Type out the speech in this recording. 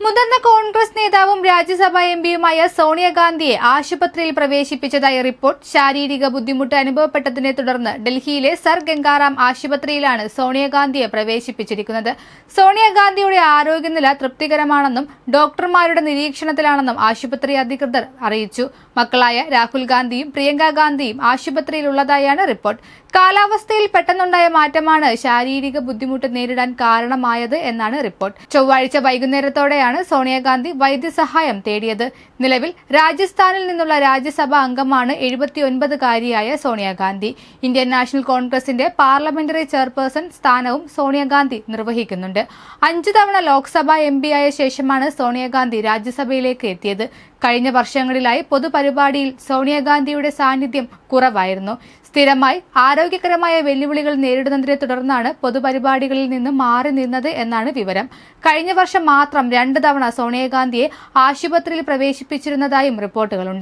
മുതിർന്ന കോൺഗ്രസ് നേതാവും രാജ്യസഭാ എംപിയുമായ സോണിയാഗാന്ധിയെ ആശുപത്രിയിൽ പ്രവേശിപ്പിച്ചതായി റിപ്പോർട്ട്. ശാരീരിക ബുദ്ധിമുട്ട് അനുഭവപ്പെട്ടതിനെ തുടർന്ന് ഡൽഹിയിലെ സർ ഗംഗാറാം ആശുപത്രിയിലാണ് സോണിയാഗാന്ധിയെ പ്രവേശിപ്പിച്ചിരിക്കുന്നത്. സോണിയാഗാന്ധിയുടെ ആരോഗ്യനില തൃപ്തികരമാണെന്നും ഡോക്ടർമാരുടെ നിരീക്ഷണത്തിലാണെന്നും ആശുപത്രി അധികൃതർ അറിയിച്ചു. മക്കളായ രാഹുൽ ഗാന്ധിയും പ്രിയങ്ക ഗാന്ധിയും ആശുപത്രിയിലുള്ളതായാണ് റിപ്പോർട്ട്. കാലാവസ്ഥയിൽ പെട്ടെന്നുണ്ടായ മാറ്റമാണ് ശാരീരിക ബുദ്ധിമുട്ട് നേരിടാൻ കാരണമായത് എന്നാണ് റിപ്പോർട്ട്. ചൊവ്വാഴ്ച വൈകുന്നേരത്തോടെയാണ് സോണിയാഗാന്ധി വൈദ്യസഹായം തേടിയത്. നിലവിൽ രാജസ്ഥാനിൽ നിന്നുള്ള രാജ്യസഭാ അംഗമാണ് 79-കാരിയായ സോണിയാഗാന്ധി. ഇന്ത്യൻ നാഷണൽ കോൺഗ്രസിന്റെ പാർലമെന്ററി ചെയർപേഴ്സൺ സ്ഥാനവും സോണിയാഗാന്ധി നിർവഹിക്കുന്നുണ്ട്. 5 തവണ ലോക്സഭാ എംപിയായ ശേഷമാണ് സോണിയാഗാന്ധി രാജ്യസഭയിലേക്ക് എത്തിയത്. കഴിഞ്ഞ വർഷങ്ങളിലായി പൊതുപരിപാടിയിൽ സോണിയാഗാന്ധിയുടെ സാന്നിധ്യം കുറവായിരുന്നു. സ്ഥിരമായി ആരോഗ്യകരമായ വെല്ലുവിളികൾ നേരിടുന്നതിനെ തുടർന്നാണ് പൊതുപരിപാടികളിൽ നിന്ന് മാറി നിന്നത് എന്നാണ് വിവരം. കഴിഞ്ഞ വർഷം മാത്രം 2 തവണ സോണിയാഗാന്ധിയെ ആശുപത്രിയിൽ പ്രവേശിപ്പിച്ചിരുന്നതായും റിപ്പോർട്ടുകളുണ്ട്.